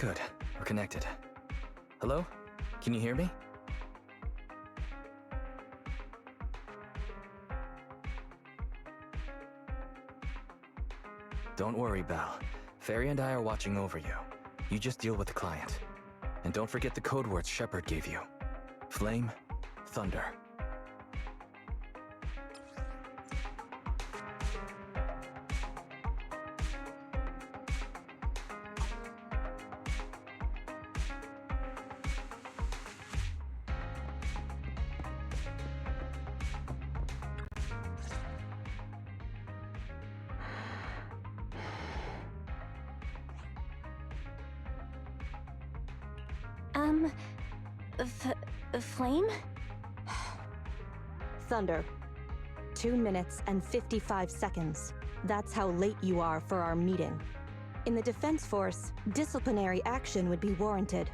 Good, we're connected. Hello? Can you hear me? Don't worry, Bal. Fairy and I are watching over you. You just deal with the client. And don't forget the code words Shepard gave you. Flame, thunder. Flame? Thunder. 2 minutes and 55 seconds. That's how late you are for our meeting. In the Defense Force, disciplinary action would be warranted.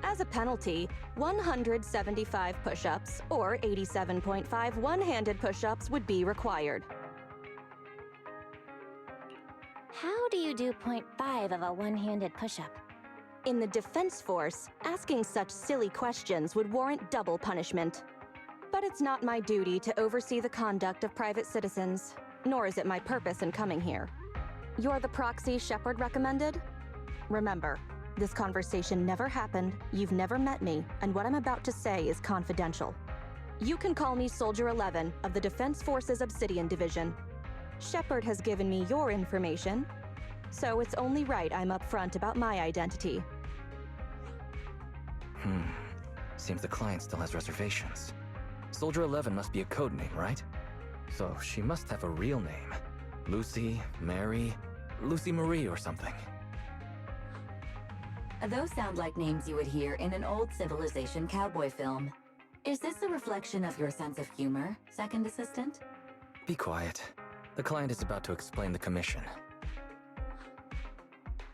As a penalty, 175 push-ups or 87.5 one-handed push-ups would be required. How do you do 0.5 of a one-handed push-up? In the Defense Force, asking such silly questions would warrant double punishment. But it's not my duty to oversee the conduct of private citizens, nor is it my purpose in coming here. You're the proxy Shepard recommended? Remember, this conversation never happened, you've never met me, and what I'm about to say is confidential. You can call me Soldier 11 of the Defense Force's Obsidian Division. Shepard has given me your information, so it's only right I'm upfront about my identity. Seems the client still has reservations. Soldier 11 must be a code name, right? So she must have a real name. Lucy, Mary, Lucy Marie or something. Those sound like names you would hear in an old civilization cowboy film. Is this a reflection of your sense of humor, second assistant? Be quiet. The client is about to explain the commission.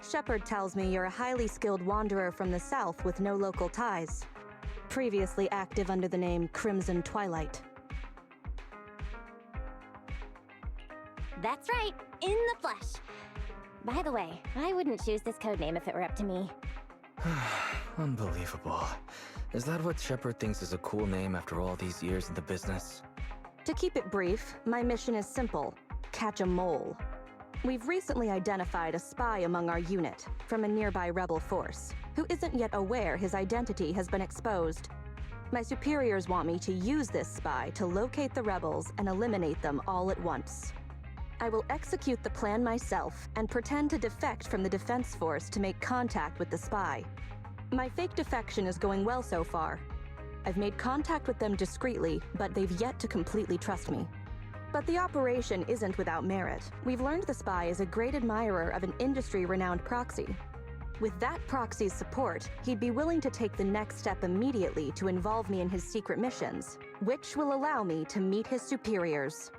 Shepard tells me you're a highly skilled wanderer from the south with no local ties. Previously active under the name Crimson Twilight. That's right, in the flesh. By the way, I wouldn't choose this codename if it were up to me. Unbelievable. Is that what Shepard thinks is a cool name after all these years in the business? To keep it brief, my mission is simple: catch a mole. We've recently identified a spy among our unit from a nearby rebel force who isn't yet aware his identity has been exposed. My superiors want me to use this spy to locate the rebels and eliminate them all at once. I will execute the plan myself and pretend to defect from the Defense Force to make contact with the spy. My fake defection is going well so far. I've made contact with them discreetly, but they've yet to completely trust me. But the operation isn't without merit. We've learned the spy is a great admirer of an industry-renowned proxy. With that proxy's support, he'd be willing to take the next step immediately to involve me in his secret missions, which will allow me to meet his superiors.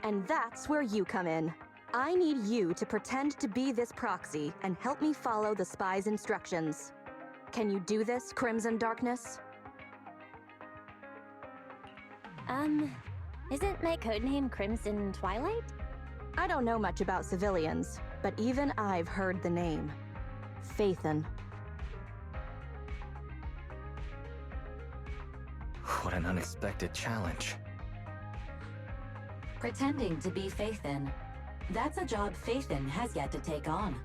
And that's where you come in. I need you to pretend to be this proxy and help me follow the spy's instructions. Can you do this, Crimson Darkness? Isn't my codename Crimson Twilight? I don't know much about civilians, but even I've heard the name. Phaethon. What an unexpected challenge. Pretending to be Phaethon. That's a job Phaethon has yet to take on.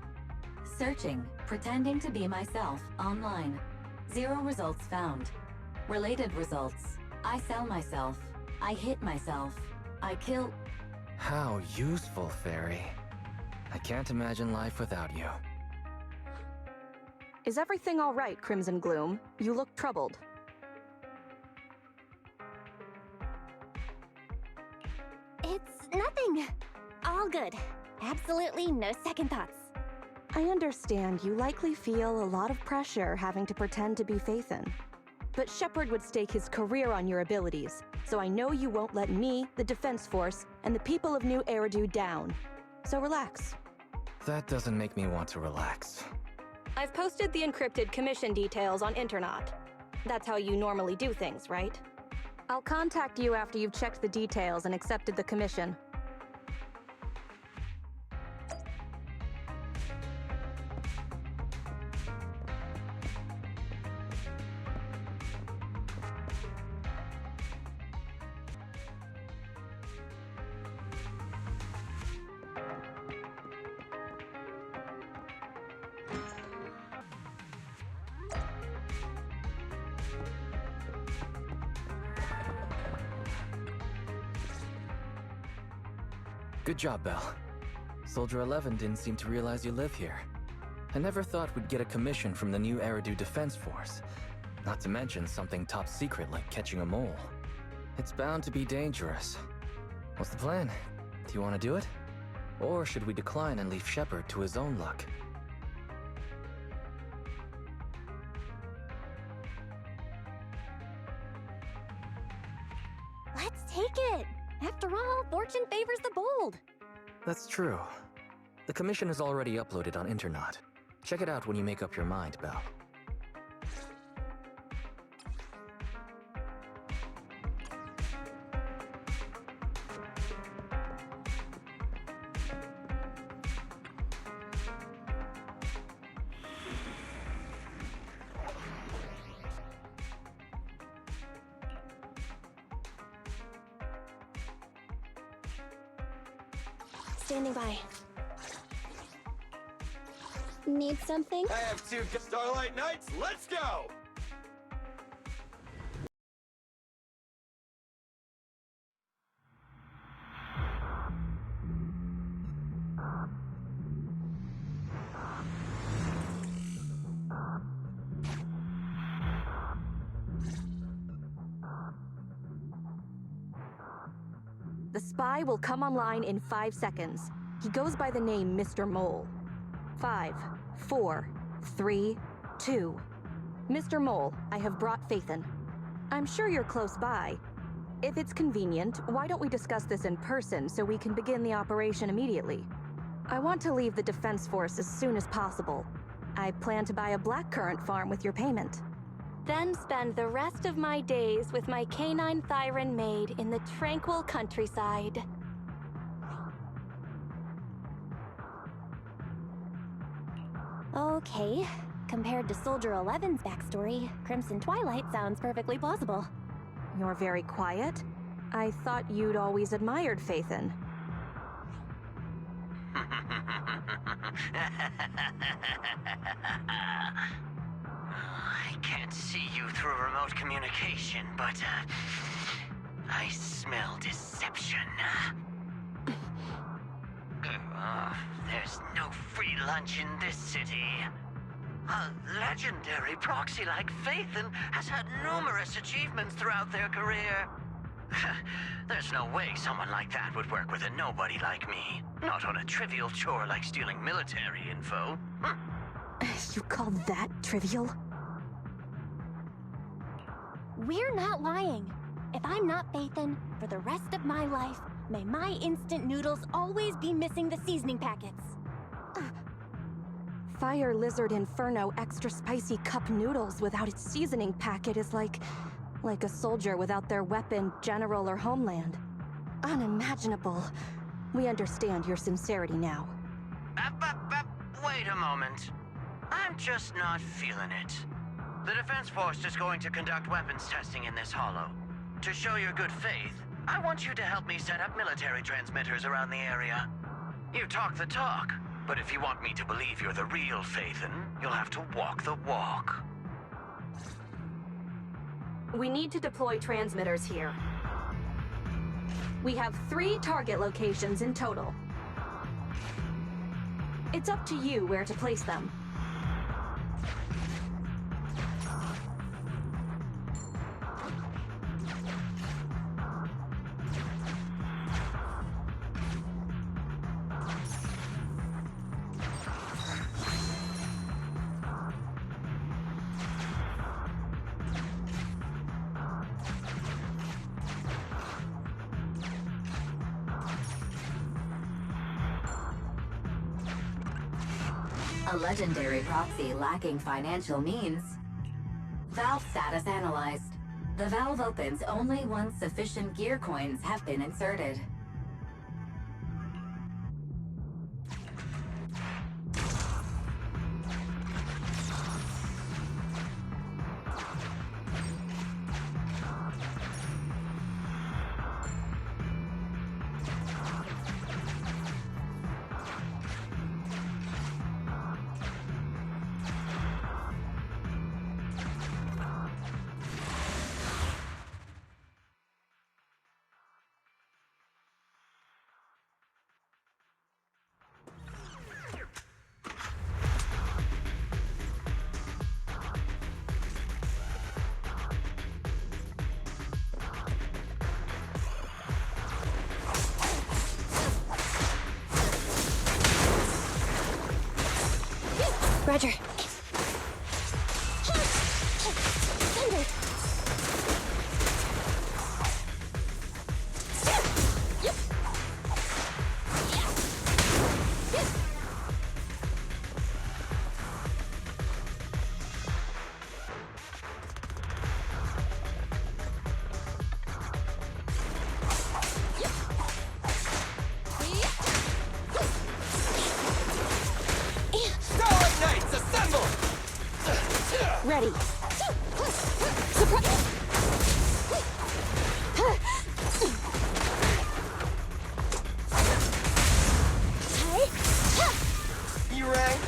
Searching, pretending to be myself, online. 0 results found. Related results. I sell myself. I hit myself. I kill... How useful, Fairy. I can't imagine life without you. Is everything all right, Crimson Gloom? You look troubled. It's nothing. All good. Absolutely no second thoughts. I understand you likely feel a lot of pressure having to pretend to be Phaethon. But Shepard would stake his career on your abilities, so I know you won't let me, the Defense Force, and the people of New Eridu down. So relax. That doesn't make me want to relax. I've posted the encrypted commission details on Internet. That's how you normally do things, right? I'll contact you after you've checked the details and accepted the commission. Good job, Belle. Soldier 11 didn't seem to realize you live here. I never thought we'd get a commission from the new Eridu Defense Force. Not to mention something top secret like catching a mole. It's bound to be dangerous. What's the plan? Do you want to do it? Or should we decline and leave Shepard to his own luck? Let's take it! After all, fortune favors the bold. That's true. The commission is already uploaded on Internet. Check it out when you make up your mind, Belle. Standing by. Need something? I have two Starlight Knights. Let's go! The spy will come online in 5 seconds. He goes by the name Mr. Mole. 5, 4, 3, 2. Mr. Mole, I have brought Phaethon. I'm sure you're close by. If it's convenient, why don't we discuss this in person so we can begin the operation immediately? I want to leave the Defense Force as soon as possible. I plan to buy a blackcurrant farm with your payment. Then spend the rest of my days with my canine Thyron maid in the tranquil countryside. Okay. Compared to Soldier 11's backstory, Crimson Twilight sounds perfectly plausible. You're very quiet. I thought you'd always admired Phaethon. I can't see you through remote communication, but I smell deception. There's no free lunch in this city. A legendary proxy like Phaethon has had numerous achievements throughout their career. There's no way someone like that would work with a nobody like me. Not on a trivial chore like stealing military info. You call that trivial? We're not lying. If I'm not Phaethon, for the rest of my life, may my instant noodles always be missing the seasoning packets. Fire Lizard Inferno extra spicy cup noodles without its seasoning packet is like a soldier without their weapon, general, or homeland. Unimaginable. We understand your sincerity now. Wait a moment. I'm just not feeling it. The Defense Force is going to conduct weapons testing in this hollow. To show your good faith, I want you to help me set up military transmitters around the area. You talk the talk, but if you want me to believe you're the real Phaethon, you'll have to walk the walk. We need to deploy transmitters here. We have 3 target locations in total. It's up to you where to place them. A legendary proxy lacking financial means. Valve status analyzed. The valve opens only once sufficient gear coins have been inserted. Roger. Starlight Knights, assemble! Ready. You rang?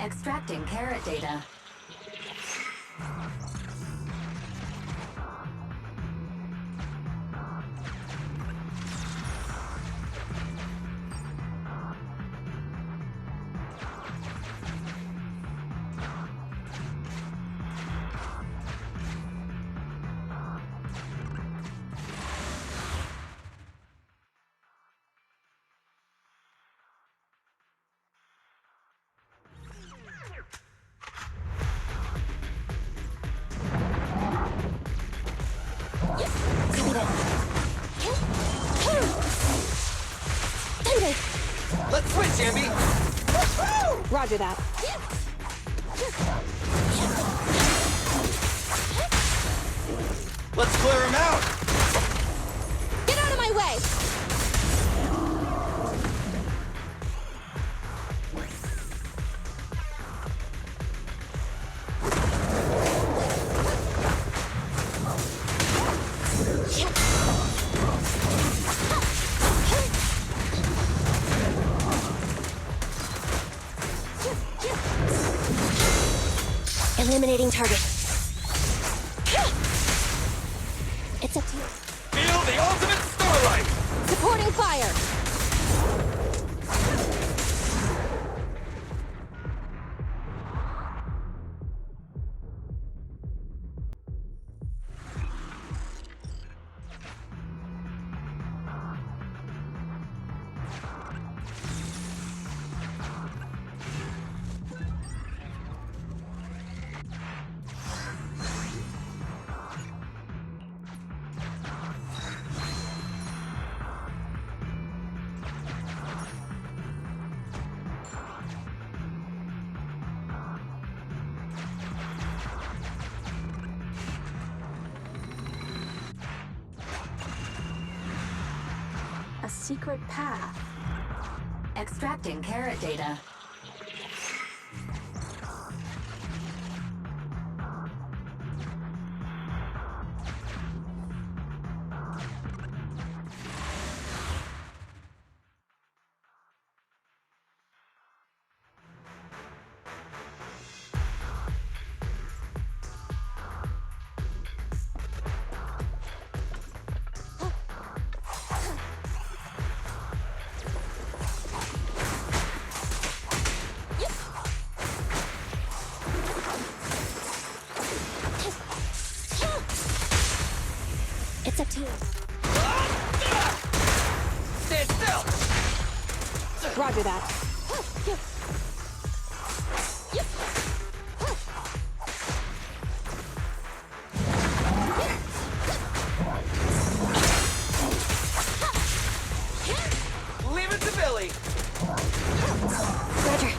Extracting carrot data. Let's switch, Ambi! Roger that. Let's clear him out! Get out of my way! Eliminating target. It's up to you. Feel the ultimate starlight! Supporting fire! A secret path. Extracting carrot data. It's up to you. Stand still! Roger that. Leave it to Billy! Roger.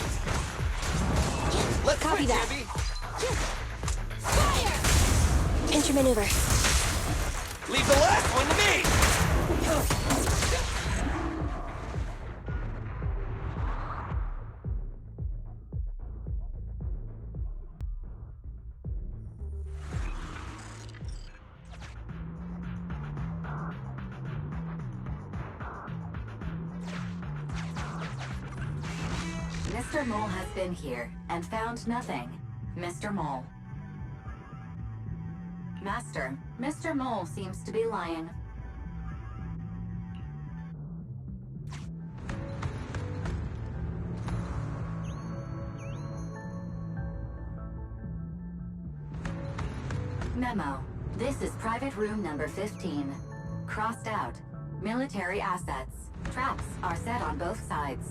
Let's Copy switch, that. Ambi! Fire! Pincher maneuver. Leave the last one to me! Mr. Mole has been here and found nothing. Mr. Mole. Master, Mr. Mole seems to be lying. Memo. This is private room number 15. Crossed out. Military assets. Traps are set on both sides.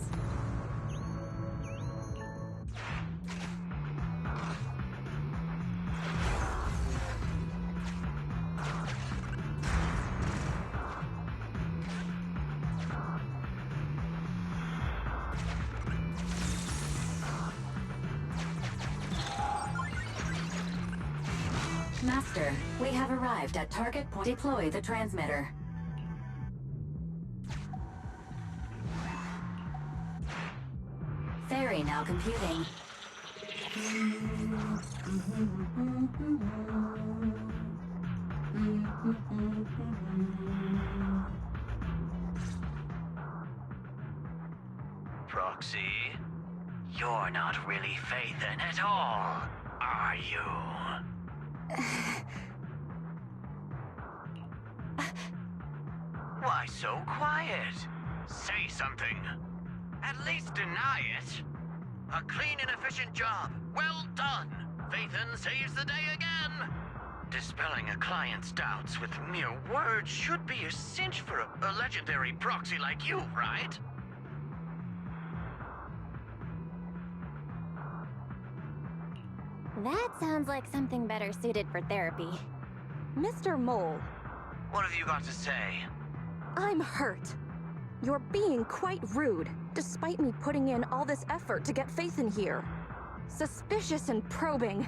Master, we have arrived at target point. Deploy the transmitter. Ferry now computing. Proxy, you're not really Phaethon at all, are you? Why so quiet? Say something. At least deny it. A clean and efficient job. Well done. Phaethon saves the day again. Dispelling a client's doubts with mere words should be a cinch for a legendary proxy like you, right? That sounds like something better suited for therapy. Mr. Mole, What have you got to say? I'm hurt. You're being quite rude, despite me putting in all this effort to get Phaethon here. Suspicious and probing.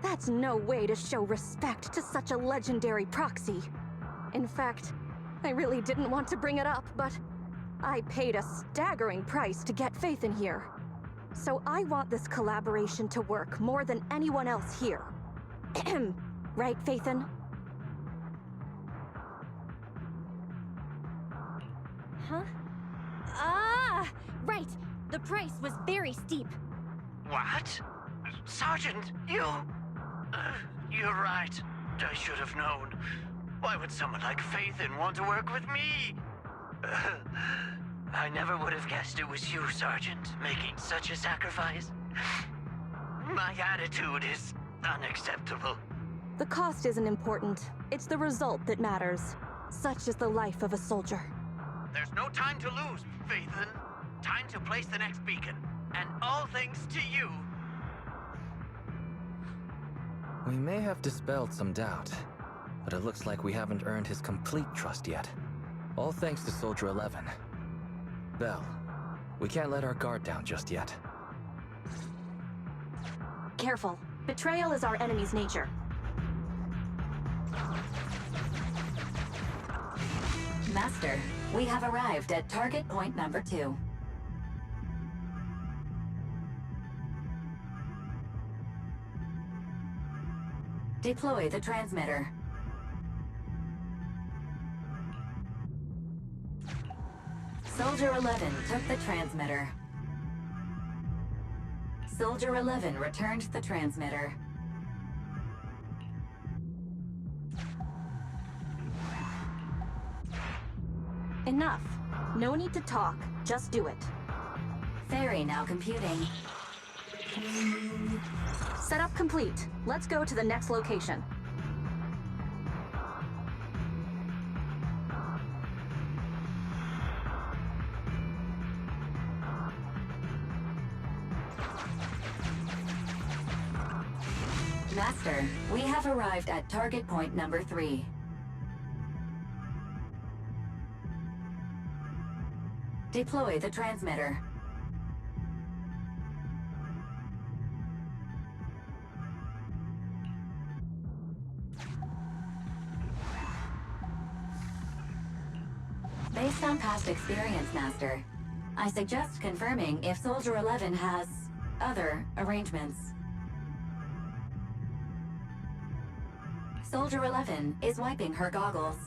That's no way to show respect to such a legendary proxy. In fact, I really didn't want to bring it up, but I paid a staggering price to get Phaethon here. So I want this collaboration to work more than anyone else here. Right, Phaethon? Huh? Ah! Right! The price was very steep. What? Sergeant, you... you're right. I should have known. Why would someone like Phaethon want to work with me? I never would have guessed it was you, Sergeant, making such a sacrifice. My attitude is unacceptable. The cost isn't important. It's the result that matters. Such is the life of a soldier. There's no time to lose, Phaethon. Time to place the next beacon. And all thanks to you. We may have dispelled some doubt, but it looks like we haven't earned his complete trust yet. All thanks to Soldier 11. Bell, we can't let our guard down just yet. Careful. Betrayal is our enemy's nature. Master, we have arrived at target point number 2. Deploy the transmitter. Soldier 11 took the transmitter. Soldier 11 returned the transmitter. Enough. No need to talk. Just do it. Ferry now computing. Setup complete. Let's go to the next location. Master, we have arrived at target point number 3. Deploy the transmitter. Based on past experience, Master, I suggest confirming if Soldier 11 has other arrangements. Soldier 11 is wiping her goggles.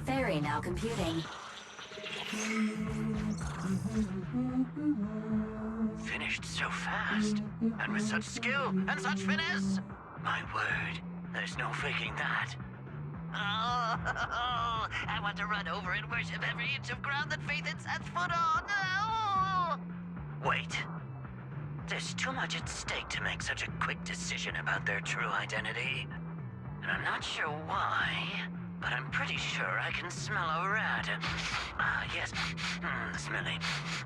Ferry now computing. Finished so fast, and with such skill and such finesse. My word, there's no faking that. Oh, I want to run over and worship every inch of ground that Phaethon sets foot on. Oh. Wait, There's too much at stake to make such a quick decision about their true identity. And I'm not sure why, but I'm pretty sure I can smell a rat. Ah, yes. Smelly.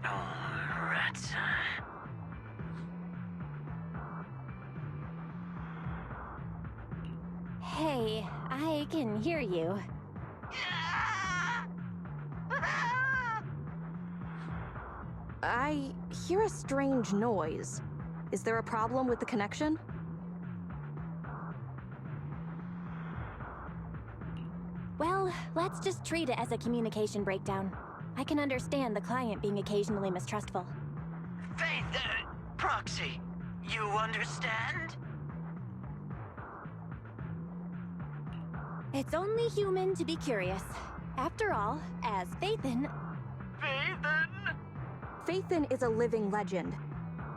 Oh, rats. Hey, I can hear you. I hear a strange noise. Is there a problem with the connection? Well, let's just treat it as a communication breakdown. I can understand the client being occasionally mistrustful. Faith, Proxy, you understand? It's only human to be curious. After all, as Faithin... Faithin? Faithin is a living legend.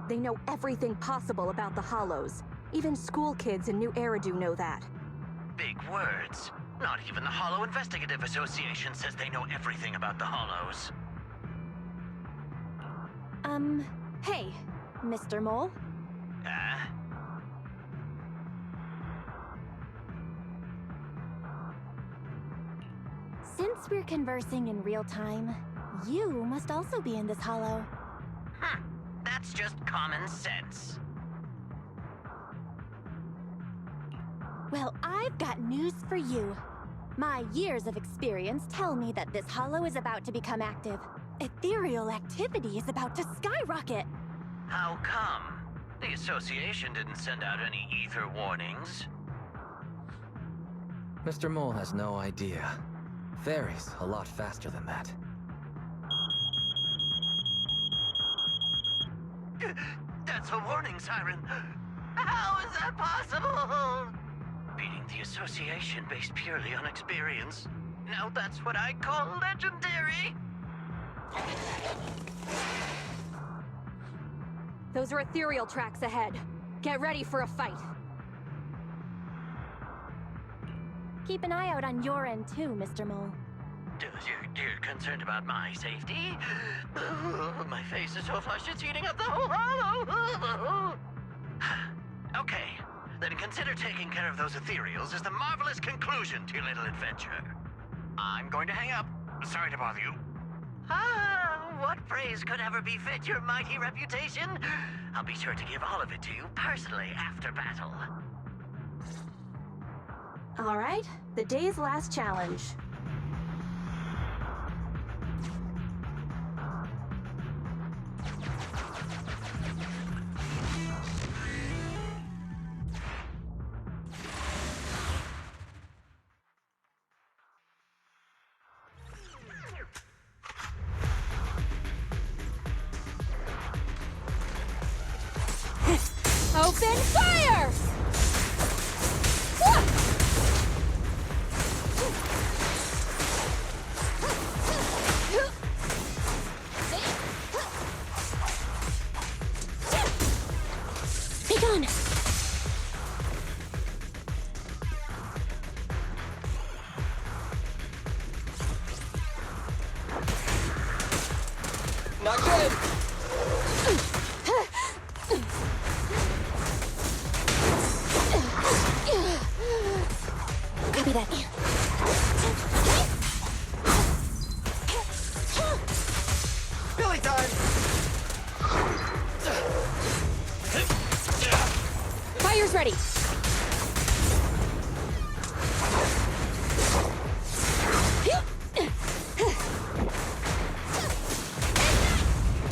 They know everything possible about the Hollows. Even school kids in New Eridu know that. Big words. Not even the Hollow Investigative Association says they know everything about the Hollows. Hey, Mr. Mole? Since we're conversing in real time, you must also be in this hollow. That's just common sense. Well, I've got news for you. My years of experience tell me that this hollow is about to become active. Ethereal activity is about to skyrocket. How come? The association didn't send out any ether warnings. Mr. Mole has no idea. Varies a lot faster than that. That's a warning siren. How is that possible? Beating the association based purely on experience. Now that's what I call legendary. Those are ethereal tracks ahead. Get ready for a fight. Keep an eye out on your end too, Mr. Mole. You're concerned about my safety? My face is so flushed it's eating up the whole hollow. Okay, then consider taking care of those ethereals as the marvelous conclusion to your little adventure. I'm going to hang up. Sorry to bother you. What praise could ever befit your mighty reputation? I'll be sure to give all of it to you personally after battle. All right, the day's last challenge. Open fire! Be gone! Not good! Copy that. Billy time! Fire's ready.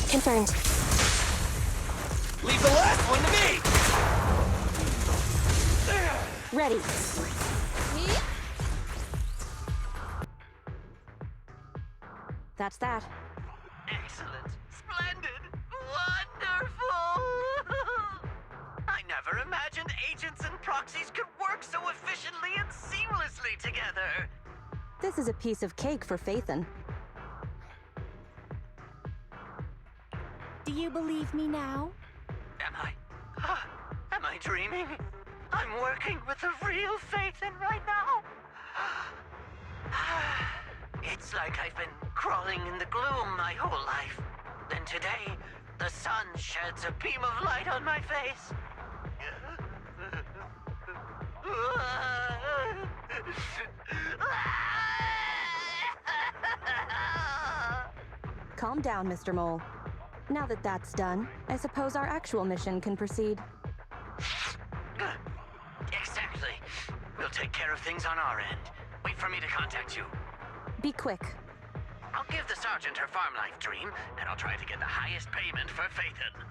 Confirmed. Leave the last one to me! Ready. That's that. Excellent. Splendid. Wonderful. I never imagined agents and proxies could work so efficiently and seamlessly together. This is a piece of cake for Faithin. Do you believe me now? Am I dreaming? I'm working with the real Faithin right now. It's like I've been crawling in the gloom my whole life. Then today, The sun sheds a beam of light on my face. Calm down, Mr. Mole. Now that that's done, I suppose our actual mission can proceed. Exactly. We'll take care of things on our end. Wait for me to contact you. Be quick. I'll give the sergeant her farm life dream, and I'll try to get the highest payment for Phaethon.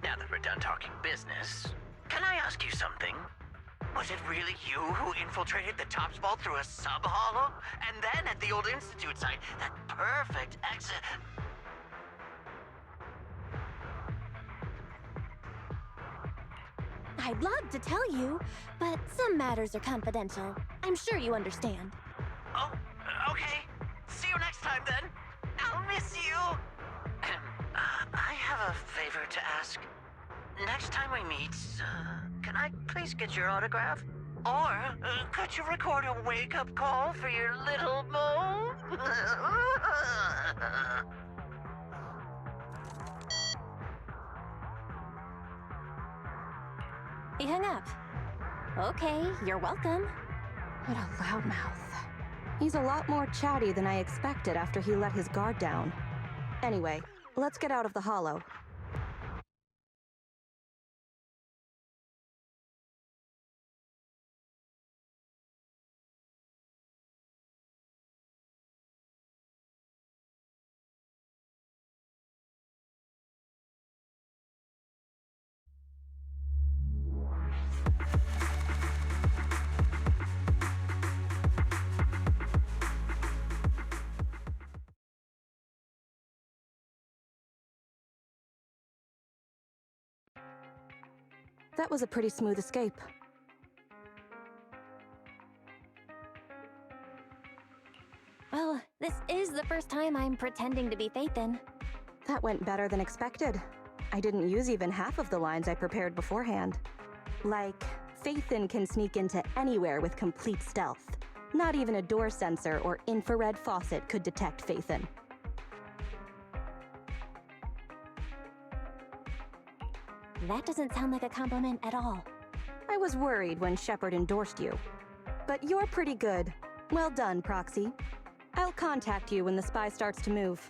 Now that we're done talking business, can I ask you something? Was it really you who infiltrated the Tops Vault through a sub-hollow? And then at the old Institute site, that perfect exit... I'd love to tell you, but some matters are confidential. I'm sure you understand. Oh, okay. See you next time, then. I'll miss you. I have a favor to ask. Next time we meet, can I please get your autograph? Or could you record a wake-up call for your little mole? He hung up. Okay, you're welcome. What a loudmouth. He's a lot more chatty than I expected after he let his guard down. Anyway, let's get out of the hollow. That was a pretty smooth escape. Well, this is the first time I'm pretending to be Phaethon. That went better than expected. I didn't use even half of the lines I prepared beforehand. Like, Phaethon can sneak into anywhere with complete stealth. Not even a door sensor or infrared faucet could detect Phaethon. That doesn't sound like a compliment at all. I was worried when Shepard endorsed you. But you're pretty good. Well done, Proxy. I'll contact you when the spy starts to move.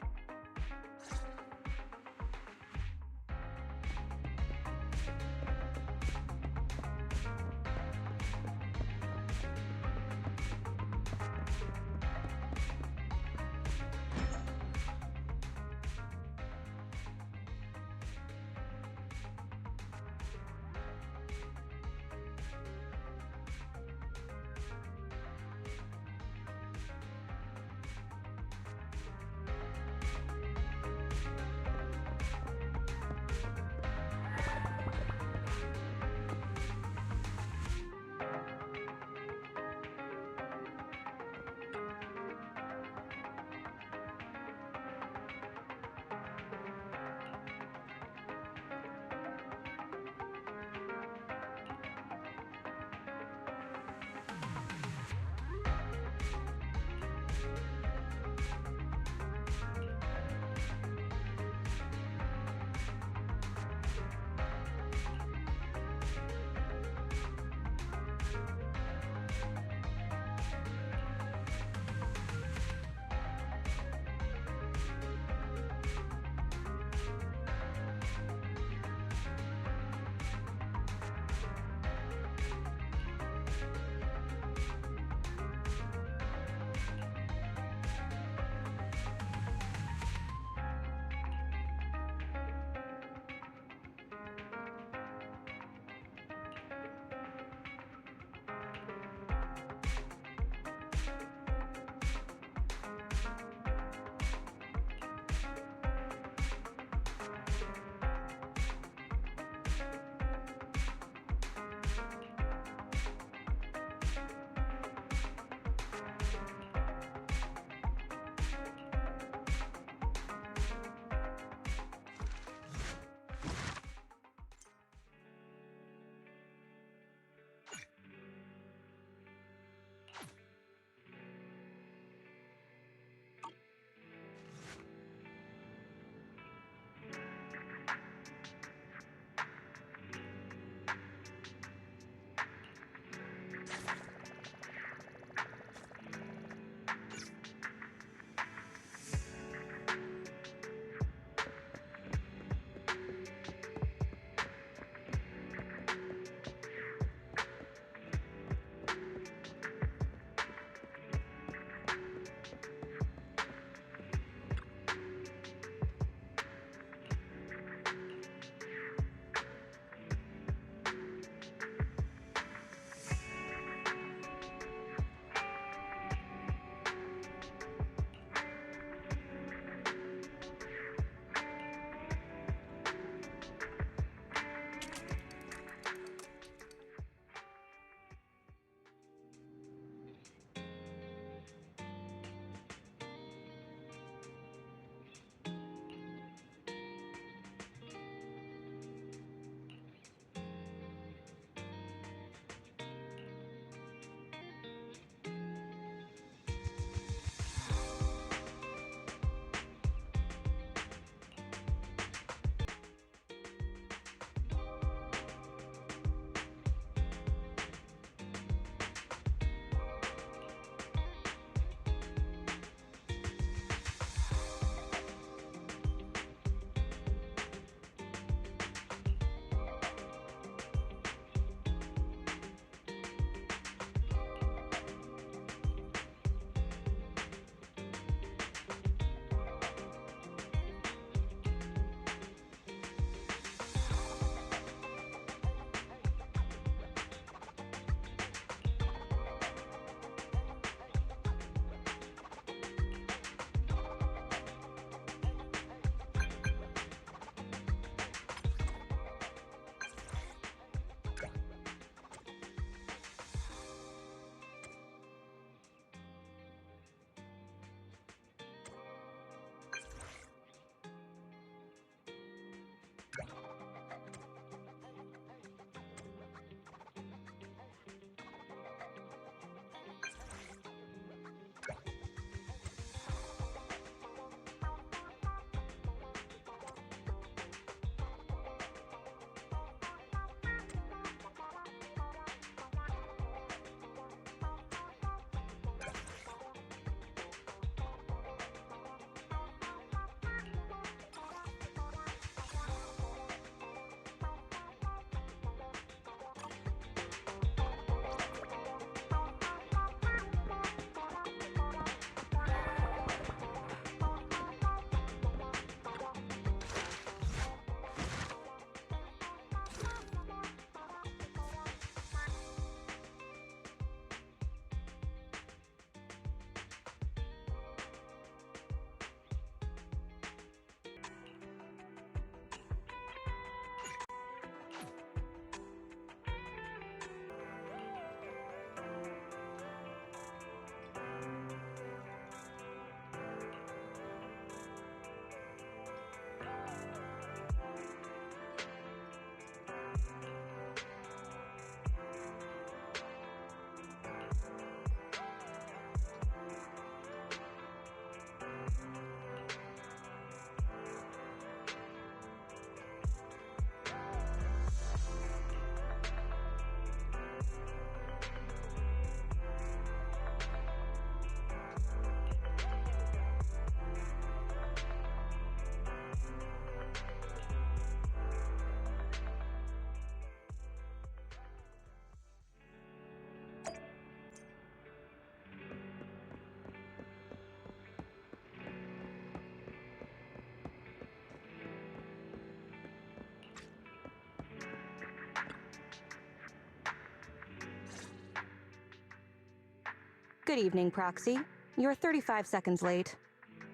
Good evening, Proxy. You're 35 seconds late.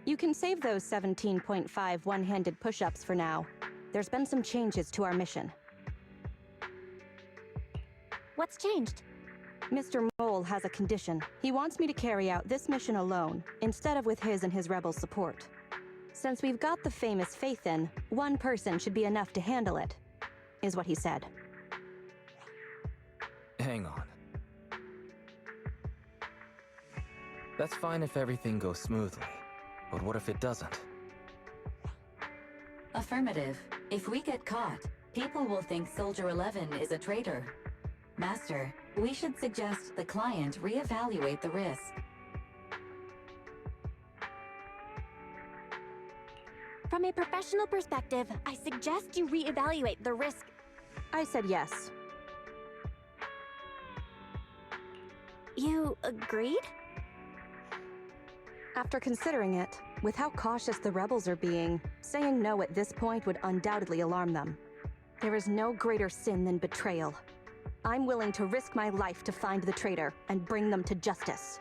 You can save those 17.5 one-handed push-ups for now. There's been some changes to our mission. What's changed? Mr. Mole has a condition. He wants me to carry out this mission alone, instead of with his and his rebel support. Since we've got the famous faith in, one person should be enough to handle it, is what he said. Hang on. That's fine if everything goes smoothly, but what if it doesn't? Affirmative. If we get caught, people will think Soldier 11 is a traitor. Master, we should suggest the client reevaluate the risk. From a professional perspective, I suggest you reevaluate the risk. I said yes. You agreed? After considering it, with how cautious the rebels are being, saying no at this point would undoubtedly alarm them. There is no greater sin than betrayal. I'm willing to risk my life to find the traitor and bring them to justice.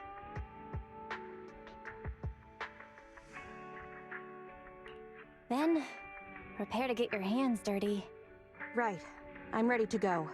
Then, prepare to get your hands dirty. Right. I'm ready to go.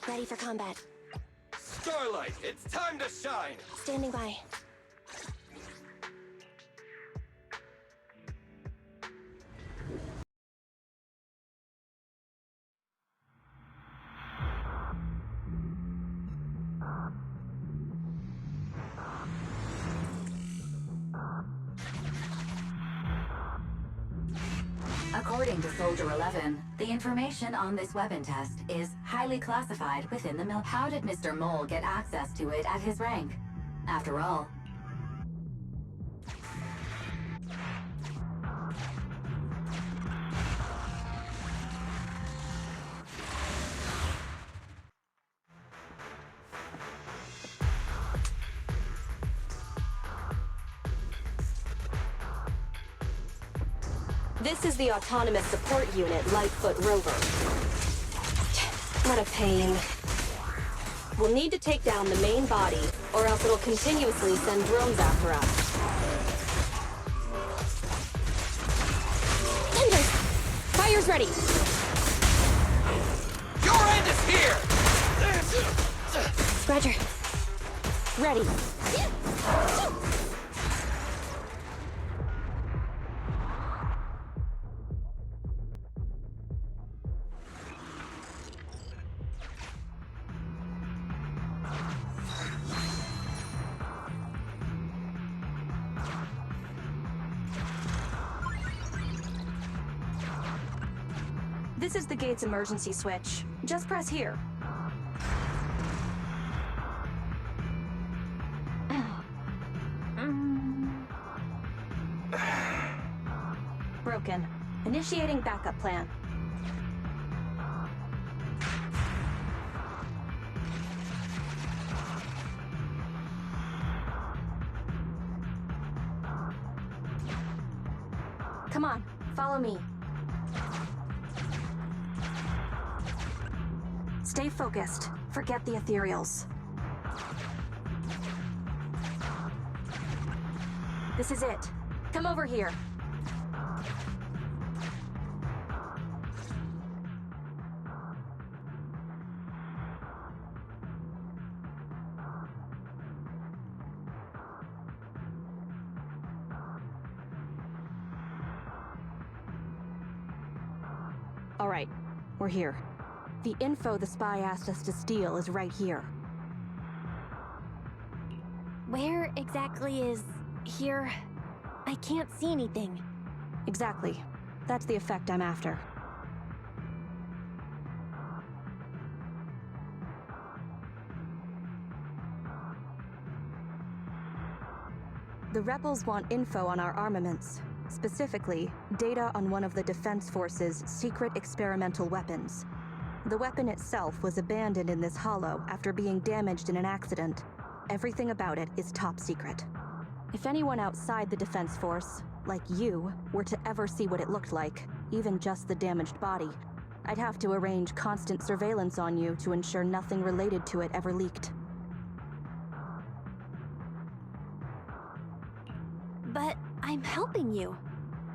Ready for combat. Starlight, it's time to shine! Standing by. According to Soldier 11, the information on this weapon test is highly classified within the mill. How did Mr. Mole get access to it at his rank? After all, This is the Autonomous Support Unit, Lightfoot Rover. What a pain. We'll need to take down the main body, or else it'll continuously send drones after us. Tenders! Fire's ready! Your end is here! Roger. Ready. This is the gate's emergency switch. Just press here. Broken. Initiating backup plan. Come on, follow me. Stay focused. Forget the ethereals. This is it. Come over here. We're here. The info the spy asked us to steal is right here. Where exactly is here? I can't see anything. Exactly. That's the effect I'm after. The rebels want info on our armaments. Specifically, data on one of the Defense Force's secret experimental weapons. The weapon itself was abandoned in this hollow after being damaged in an accident. Everything about it is top secret. If anyone outside the Defense Force, like you, were to ever see what it looked like, even just the damaged body, I'd have to arrange constant surveillance on you to ensure nothing related to it ever leaked. But I'm helping you.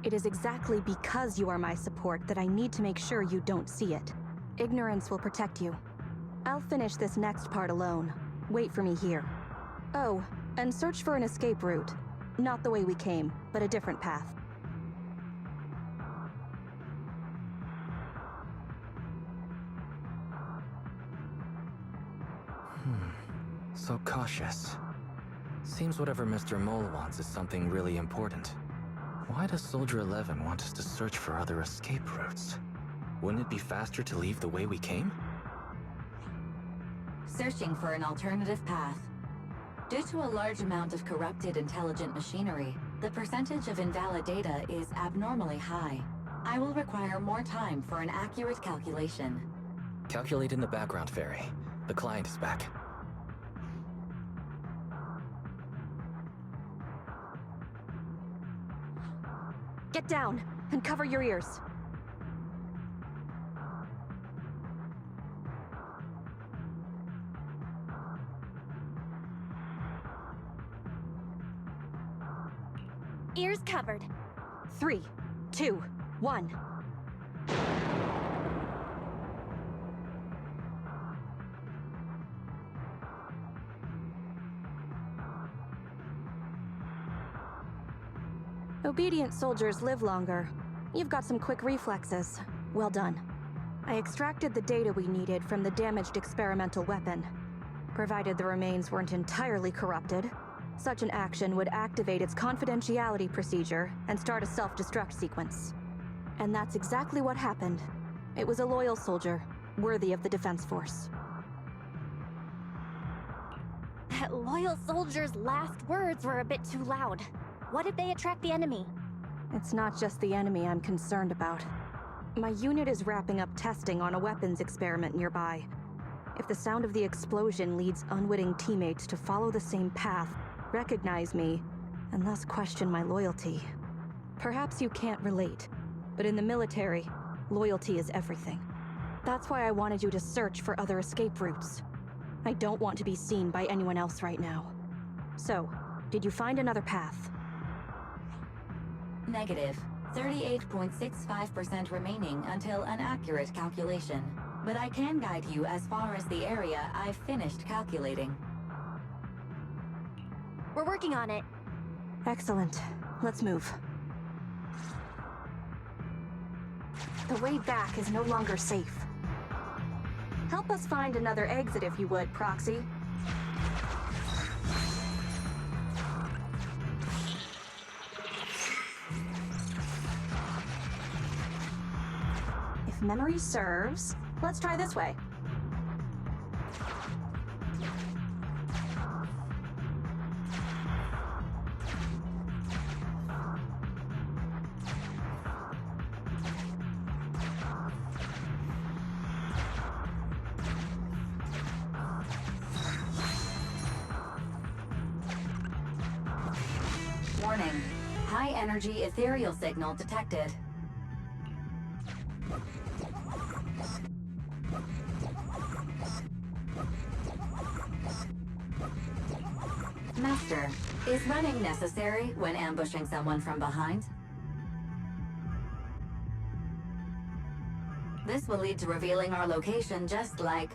It is exactly because you are my support that I need to make sure you don't see it. Ignorance will protect you. I'll finish this next part alone. Wait for me here. Oh, and search for an escape route. Not the way we came, but a different path. So cautious. Seems whatever Mr. Mole wants is something really important. Why does Soldier 11 want us to search for other escape routes? Wouldn't it be faster to leave the way we came? Searching for an alternative path. Due to a large amount of corrupted intelligent machinery, the percentage of invalid data is abnormally high. I will require more time for an accurate calculation. Calculate in the background, Fairy. The client is back. Get down, and cover your ears. Ears covered. 3, 2, 1. Obedient soldiers live longer. You've got some quick reflexes. Well done. I extracted the data we needed from the damaged experimental weapon. Provided the remains weren't entirely corrupted, such an action would activate its confidentiality procedure and start a self-destruct sequence. And that's exactly what happened. It was a loyal soldier, worthy of the Defense Force. That loyal soldier's last words were a bit too loud. What if they attract the enemy? It's not just the enemy I'm concerned about. My unit is wrapping up testing on a weapons experiment nearby. If the sound of the explosion leads unwitting teammates to follow the same path, recognize me, and thus question my loyalty. Perhaps you can't relate, but in the military, loyalty is everything. That's why I wanted you to search for other escape routes. I don't want to be seen by anyone else right now. So, did you find another path? Negative. 38.65% remaining until an accurate calculation. But I can guide you as far as the area I've finished calculating. We're working on it. Excellent. Let's move. The way back is no longer safe. Help us find another exit if you would, Proxy. If memory serves, let's try this way. Warning. High-energy ethereal signal detected. Master, is running necessary when ambushing someone from behind? This will lead to revealing our location just like...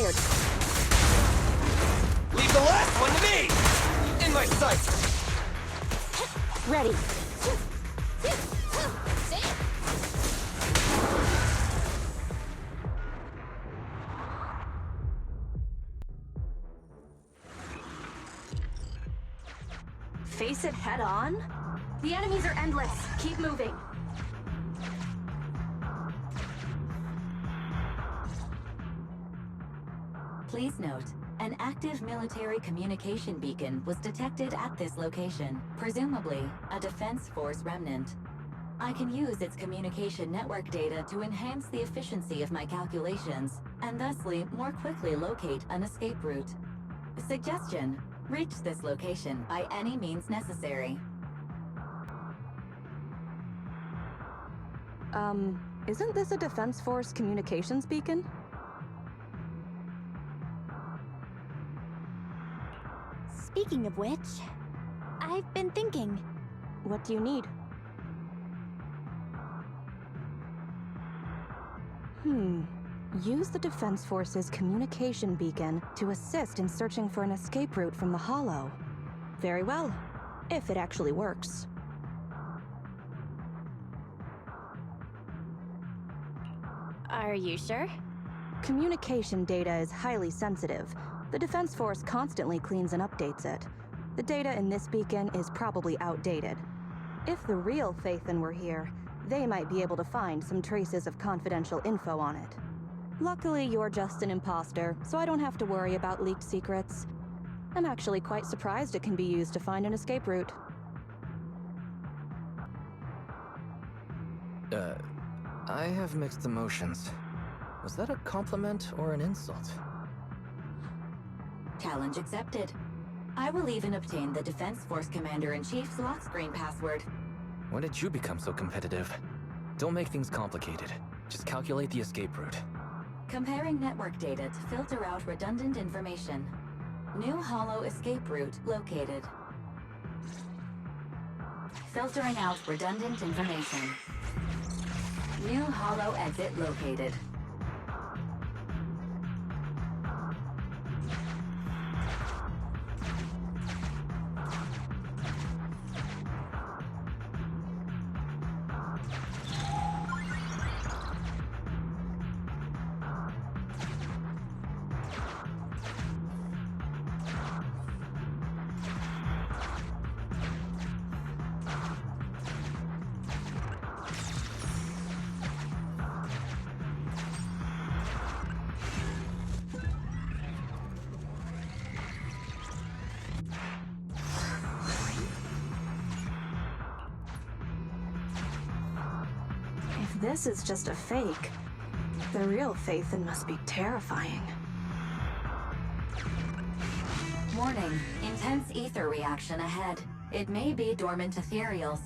fired. Leave the last one to me! In my sight! Ready. Face it head on? The enemies are endless. Keep moving. Please note, an active military communication beacon was detected at this location, presumably a Defense Force remnant. I can use its communication network data to enhance the efficiency of my calculations, and thusly more quickly locate an escape route. Suggestion: reach this location by any means necessary. Isn't this a Defense Force communications beacon? Speaking of which, I've been thinking. What do you need? Use the Defense Force's communication beacon to assist in searching for an escape route from the Hollow. Very well, if it actually works. Are you sure? Communication data is highly sensitive. The Defense Force constantly cleans and updates it. The data in this beacon is probably outdated. If the real Phaethon were here, they might be able to find some traces of confidential info on it. Luckily, you're just an imposter, so I don't have to worry about leaked secrets. I'm actually quite surprised it can be used to find an escape route. I have mixed emotions. Was that a compliment or an insult? Challenge accepted. I will even obtain the Defense Force Commander-in-Chief's lock screen password. When did you become so competitive? Don't make things complicated. Just calculate the escape route. Comparing network data to filter out redundant information. New Hollow escape route located. Filtering out redundant information. New Hollow exit located. If this is just a fake, the real Phaethon must be terrifying. Warning, intense ether reaction ahead. It may be dormant ethereals.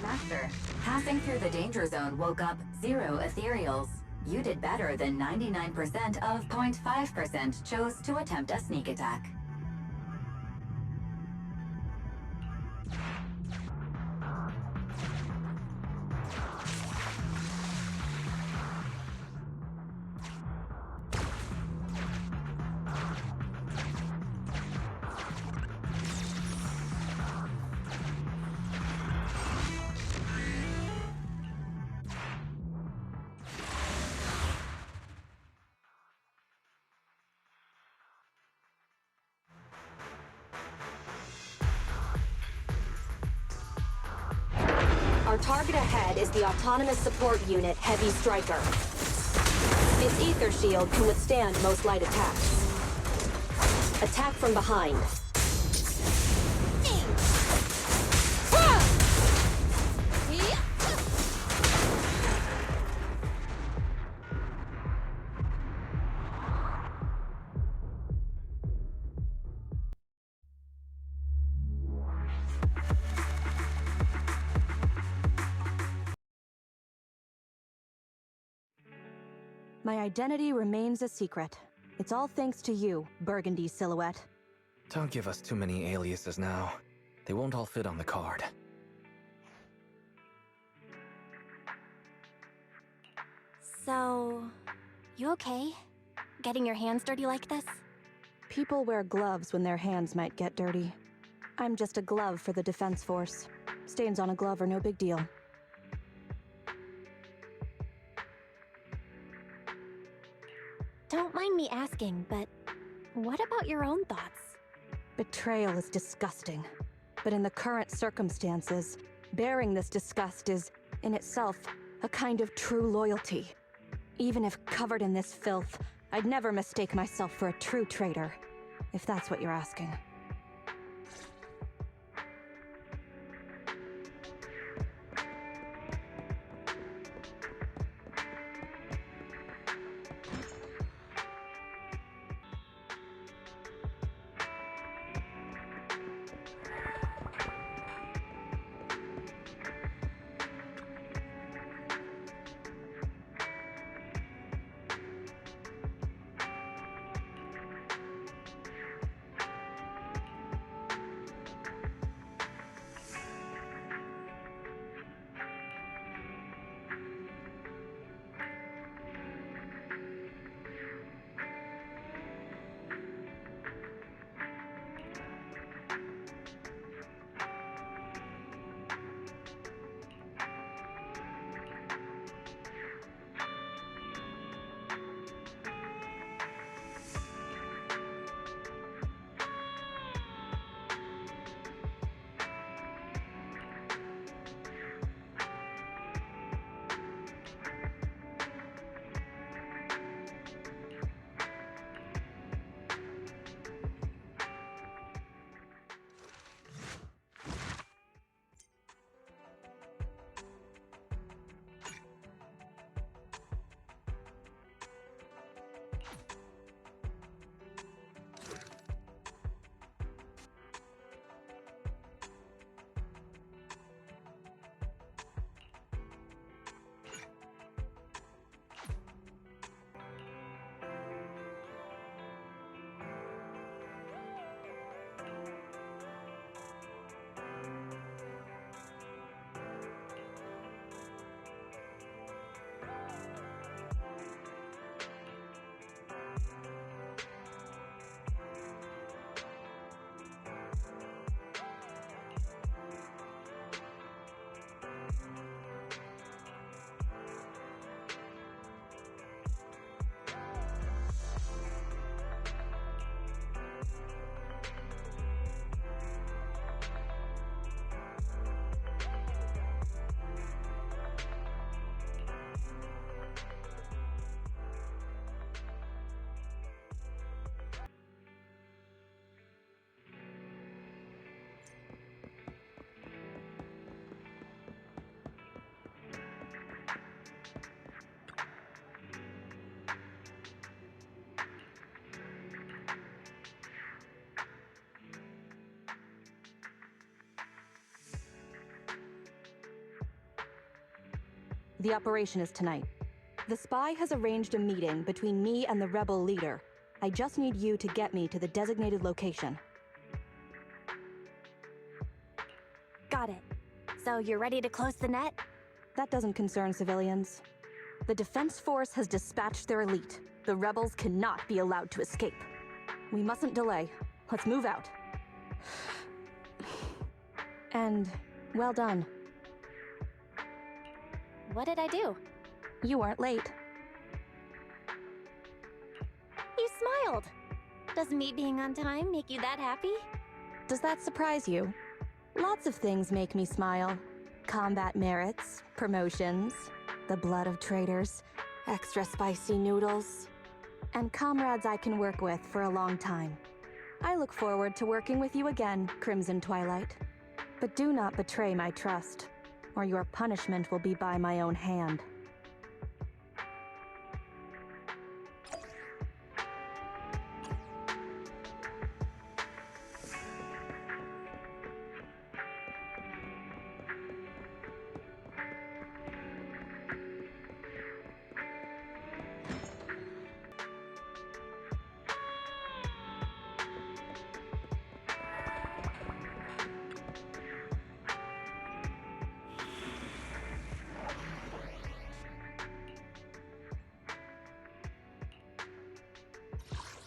Master, passing through the danger zone woke up 0 ethereals. You did better than 99% of 0.5% chose to attempt a sneak attack. Our target ahead is the Autonomous Support Unit Heavy Striker. Its ether shield can withstand most light attacks. Attack from behind. My identity remains a secret. It's all thanks to you, Burgundy Silhouette. Don't give us too many aliases now. They won't all fit on the card. So, you okay? Getting your hands dirty like this? People wear gloves when their hands might get dirty. I'm just a glove for the Defense Force. Stains on a glove are no big deal. Don't mind me asking, but what about your own thoughts? Betrayal is disgusting. But in the current circumstances, bearing this disgust is, in itself, a kind of true loyalty. Even if covered in this filth, I'd never mistake myself for a true traitor, if that's what you're asking. The operation is tonight. The spy has arranged a meeting between me and the rebel leader. I just need you to get me to the designated location. Got it. So you're ready to close the net? That doesn't concern civilians. The Defense Force has dispatched their elite. The rebels cannot be allowed to escape. We mustn't delay. Let's move out. And well done. What did I do? You weren't late. You smiled. Does me being on time make you that happy? Does that surprise you? Lots of things make me smile. Combat merits, promotions, the blood of traitors, extra spicy noodles, and comrades I can work with for a long time. I look forward to working with you again, Crimson Twilight. But do not betray my trust, or your punishment will be by my own hand.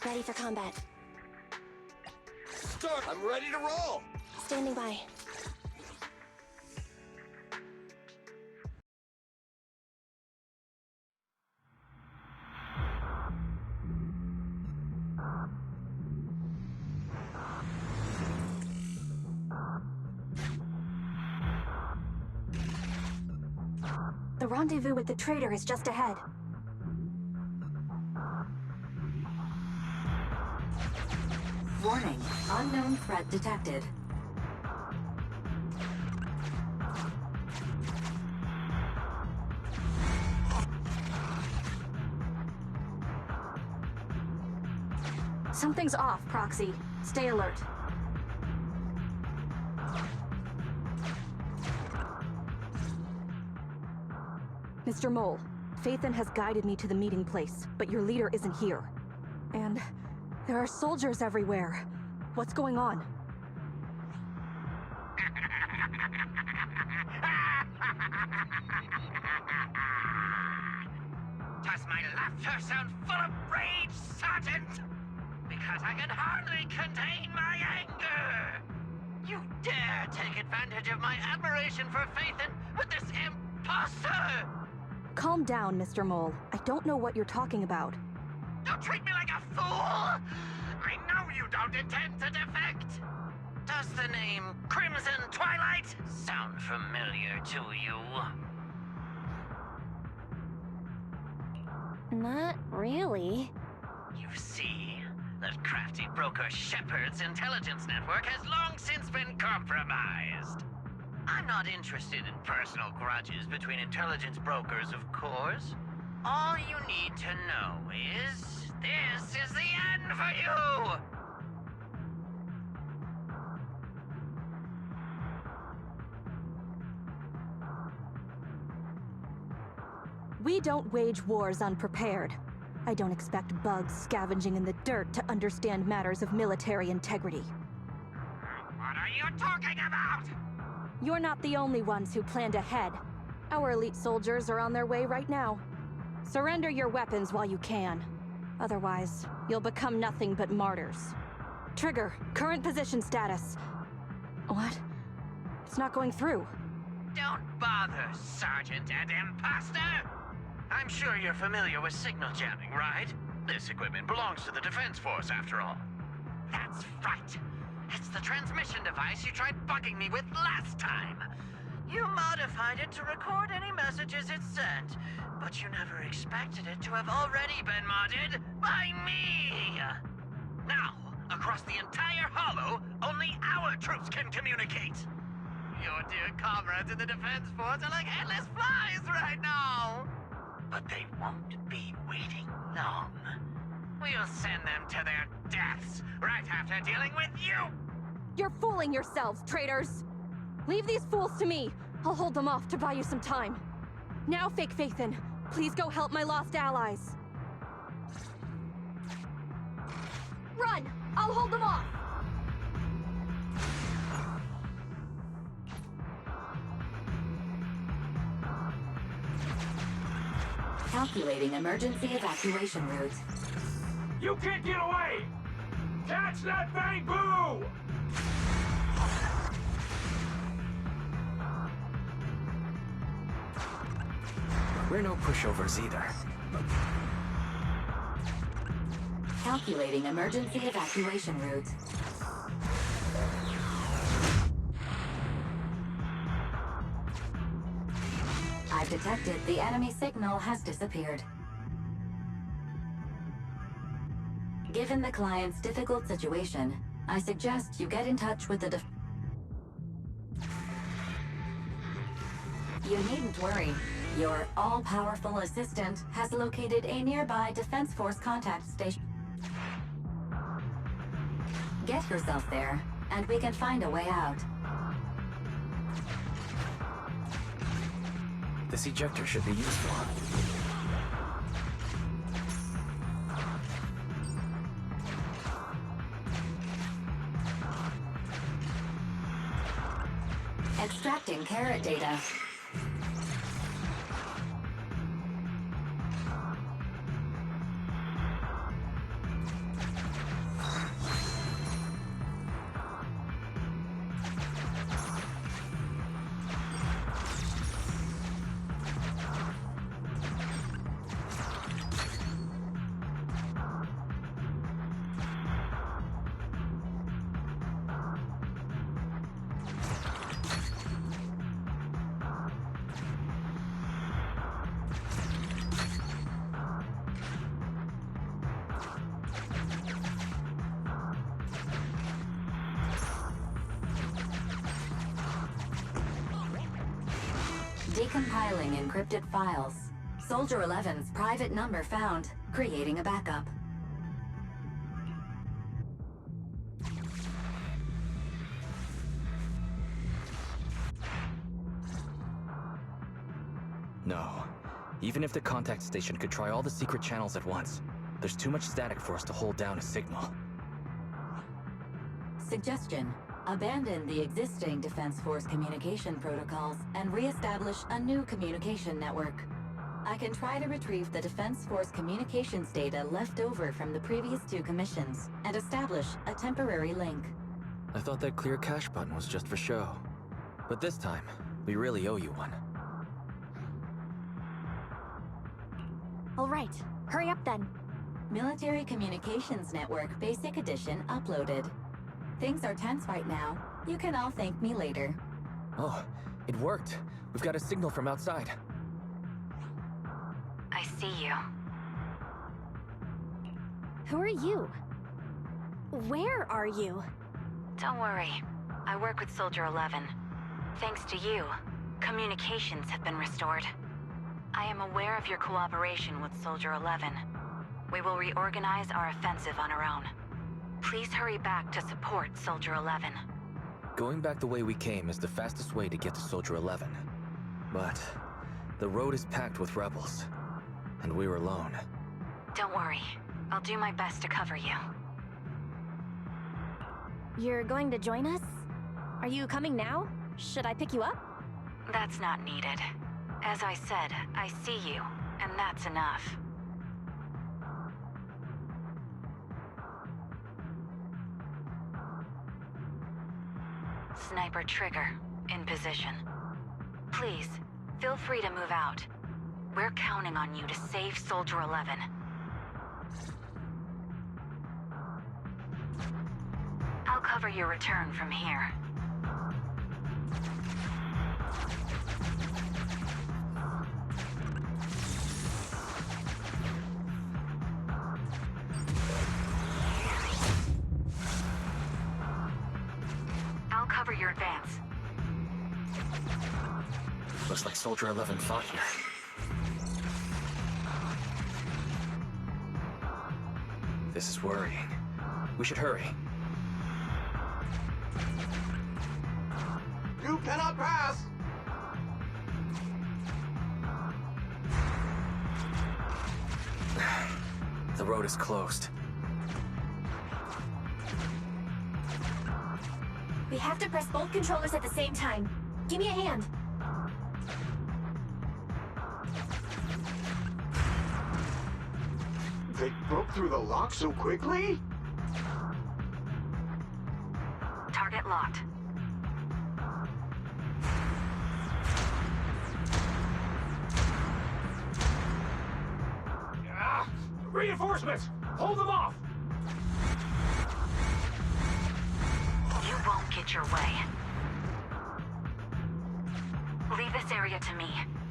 Ready for combat. Start! I'm ready to roll! Standing by. The rendezvous with the traitor is just ahead. Warning, unknown threat detected. Something's off, Proxy. Stay alert. Mr. Mole, Phaethon has guided me to the meeting place, but your leader isn't here. And there are soldiers everywhere. What's going on? Does my laughter sound full of rage, Sergeant? Because I can hardly contain my anger! You dare take advantage of my admiration for Phaethon with this imposter! Calm down, Mr. Mole. I don't know what you're talking about. Don't treat me like a fool! I know you don't intend to defect! Does the name Crimson Twilight sound familiar to you? Not really. You see, that crafty broker Shepard's intelligence network has long since been compromised. I'm not interested in personal grudges between intelligence brokers, of course. All you need to know is, this is the end for you! We don't wage wars unprepared. I don't expect bugs scavenging in the dirt to understand matters of military integrity. What are you talking about? You're not the only ones who planned ahead. Our elite soldiers are on their way right now. Surrender your weapons while you can. Otherwise, you'll become nothing but martyrs. Trigger, current position status. What? It's not going through. Don't bother, Sergeant and Imposter! I'm sure you're familiar with signal jamming, right? This equipment belongs to the Defense Force, after all. That's right! It's the transmission device you tried bugging me with last time! You modified it to record any messages it sent, but you never expected it to have already been modded by me! Now, across the entire Hollow, only our troops can communicate! Your dear comrades in the Defense Force are like headless flies right now! But they won't be waiting long. We'll send them to their deaths right after dealing with you! You're fooling yourselves, traitors! Leave these fools to me. I'll hold them off to buy you some time. Now, Fake Phaethon, please go help my lost allies. Run! I'll hold them off! Calculating emergency evacuation route. You can't get away! Catch that bamboo! We're no pushovers either. Calculating emergency evacuation route. I've detected the enemy signal has disappeared. Given the client's difficult situation, I suggest you get in touch with the You needn't worry. Your all-powerful assistant has located a nearby Defense Force contact station. Get yourself there, and we can find a way out. This ejector should be useful. Extracting carrot data. Decompiling encrypted files. Soldier 11's private number found. Creating a backup. No. Even if the contact station could try all the secret channels at once, there's too much static for us to hold down a signal. Suggestion. Abandon the existing Defense Force communication protocols and re-establish a new communication network. I can try to retrieve the Defense Force communications data left over from the previous 2 commissions and establish a temporary link. I thought that clear cache button was just for show. But this time, we really owe you one. All right, hurry up then. Military Communications Network Basic Edition uploaded. Things are tense right now. You can all thank me later. Oh, it worked. We've got a signal from outside. I see you. Who are you? Where are you? Don't worry. I work with Soldier 11. Thanks to you, communications have been restored. I am aware of your cooperation with Soldier 11. We will reorganize our offensive on our own. Please hurry back to support Soldier 11. Going back the way we came is the fastest way to get to Soldier 11. But the road is packed with rebels, and we're alone. Don't worry. I'll do my best to cover you. You're going to join us? Are you coming now? Should I pick you up? That's not needed. As I said, I see you, and that's enough. Sniper trigger, in position. Please, feel free to move out. We're counting on you to save Soldier 11. I'll cover your return from here. I'll cover your advance. Looks like Soldier 11 fought here. This is worrying. We should hurry. You cannot pass! The road is closed. We have to press both controllers at the same time. Give me a hand. They broke through the lock so quickly? Target locked. Reinforcements! Hold them off! You won't get your way. Leave this area to me.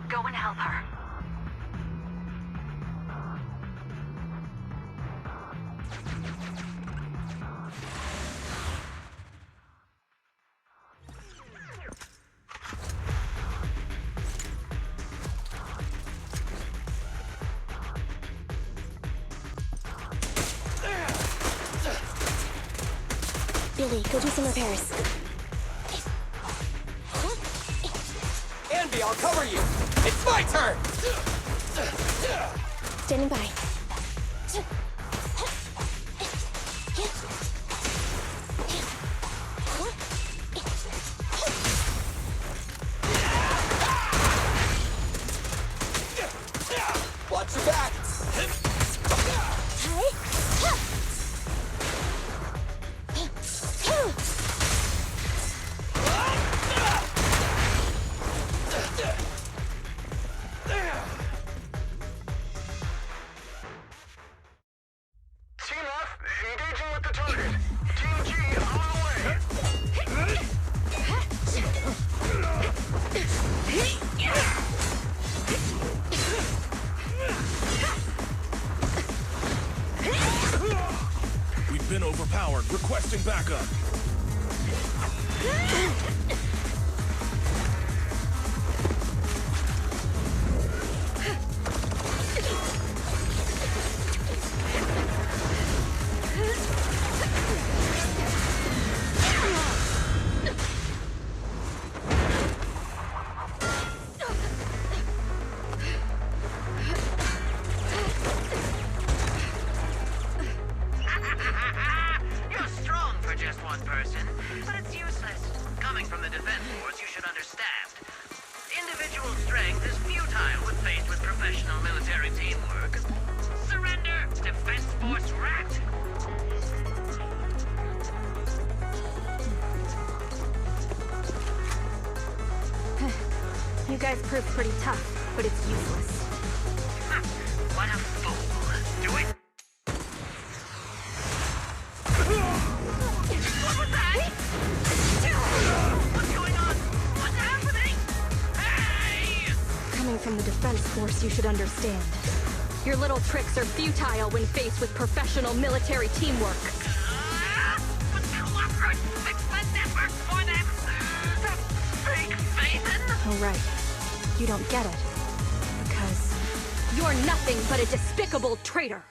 Go and help her. Billy, go do some repairs. Andy, I'll cover you! It's my turn! Standing by. Watch your back! Team F, engaging with the target. Team G, on the way. We've been overpowered. Requesting backup. guys proved pretty tough, but it's useless. What a fool. Do it. What was that? What's going on? What's happening? Hey! Coming from the defense force, you should understand. Your little tricks are futile when faced with professional military teamwork. But cooperate, fix the network for them. That fake Phaethon. Oh, right. You don't get it. Because you're nothing but a despicable traitor.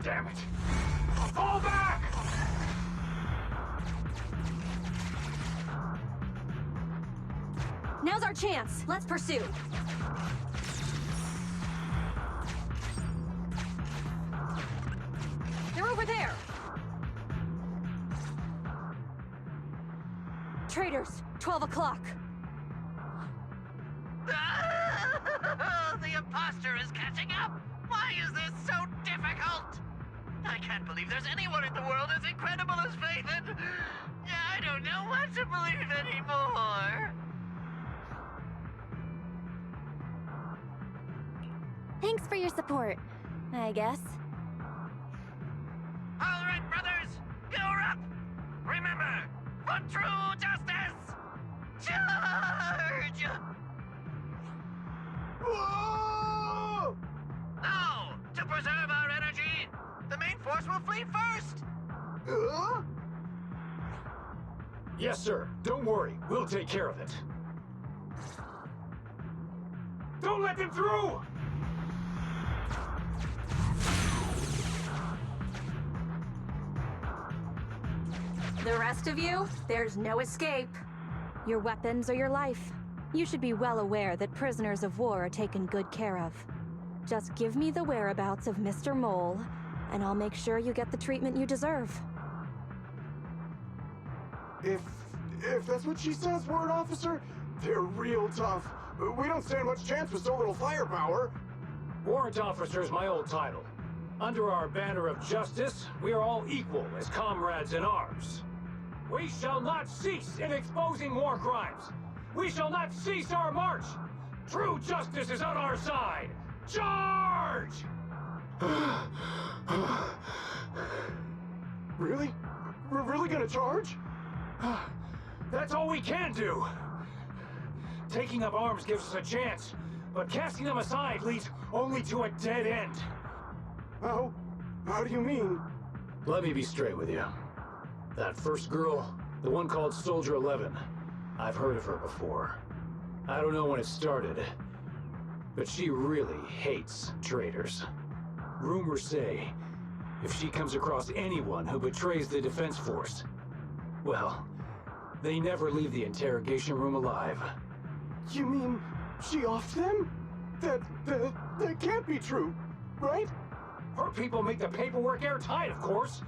Damn it! Fall back! Now's our chance. Let's pursue. They're over there. Traitors, 12 o'clock. The imposter is catching up! Why is this so difficult? I can't believe there's anyone in the world as incredible as Phaethon! I don't know what to believe anymore! Thanks for your support, I guess. Alright, brothers! You're up! Remember, for true justice! Charge! Whoa! Now, to preserve our energy, the main force will flee first! Huh? Yes, sir. Don't worry. We'll take care of it. Don't let them through! The rest of you, there's no escape. Your weapons or your life. You should be well aware that prisoners of war are taken good care of. Just give me the whereabouts of Mr. Mole, and I'll make sure you get the treatment you deserve. If that's what she says, Warrant Officer, they're real tough. We don't stand much chance with so little firepower. Warrant Officer is my old title. Under our banner of justice, we are all equal as comrades in arms. We shall not cease in exposing war crimes. We shall not cease our march. True justice is on our side. Charge! Really? We're really gonna charge? That's all we can do. Taking up arms gives us a chance, but casting them aside leads only to a dead end. How do you mean? Let me be straight with you. That first girl, the one called Soldier 11, I've heard of her before. I don't know when it started, but she really hates traitors. Rumors say, if she comes across anyone who betrays the defense force, well, they never leave the interrogation room alive. You mean she offed them? That can't be true, right? Her people make the paperwork airtight, of course.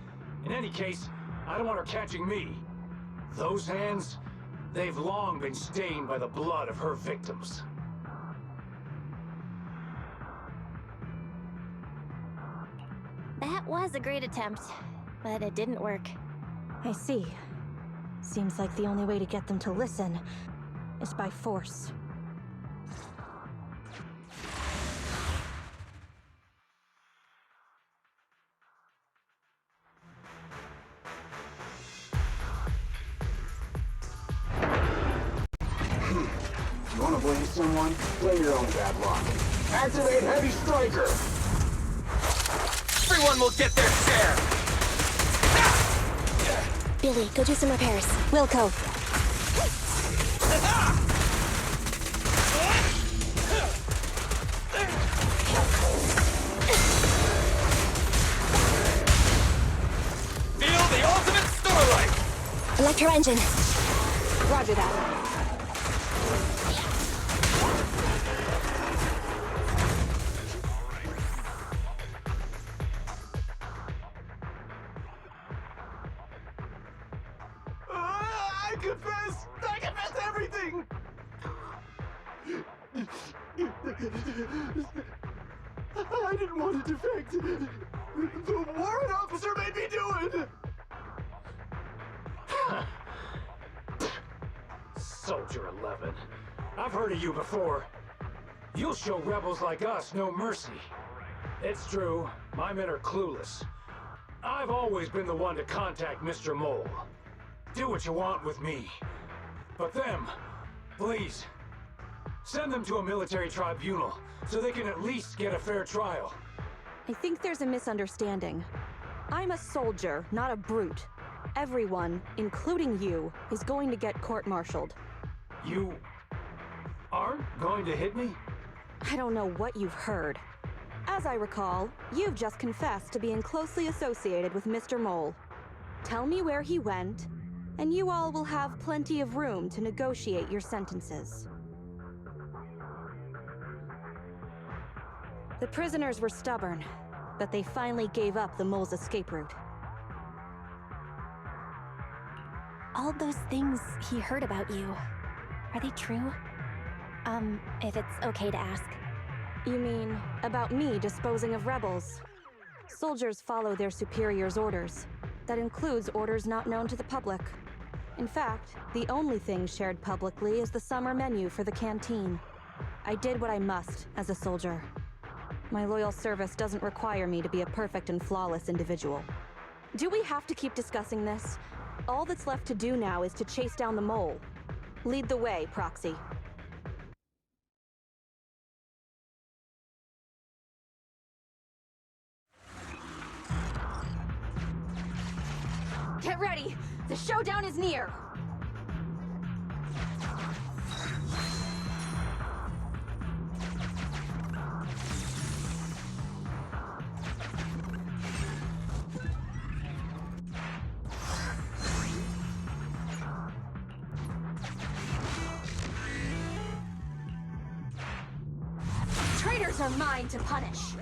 In any case, I don't want her catching me. Those hands, they've long been stained by the blood of her victims. That was a great attempt, but it didn't work. I see. Seems like the only way to get them to listen is by force. You want to blame someone? Blame your own bad luck. Activate Heavy Striker! Everyone will get their share! Billy, go do some repairs. Wilco. Feel the ultimate starlight! Electro engine. Roger that. I could I didn't want to defect. The warrant officer made me do it! Soldier 11. I've heard of you before. You'll show rebels like us no mercy. It's true, my men are clueless. I've always been the one to contact Mr. Mole. Do what you want with me. But them, please, send them to a military tribunal so they can at least get a fair trial. I think there's a misunderstanding. I'm a soldier, not a brute. Everyone, including you, is going to get court-martialed. You aren't going to hit me? I don't know what you've heard. As I recall, you've just confessed to being closely associated with Mr. Mole. Tell me where he went, and you all will have plenty of room to negotiate your sentences. The prisoners were stubborn, but they finally gave up the Mole's escape route. All those things he heard about you, are they true? If it's okay to ask. You mean about me disposing of rebels? Soldiers follow their superiors' orders. That includes orders not known to the public. In fact, the only thing shared publicly is the summer menu for the canteen. I did what I must as a soldier. My loyal service doesn't require me to be a perfect and flawless individual. Do we have to keep discussing this? All that's left to do now is to chase down the Mole. Lead the way, Proxy. Get ready! The showdown is near! Traitors are mine to punish!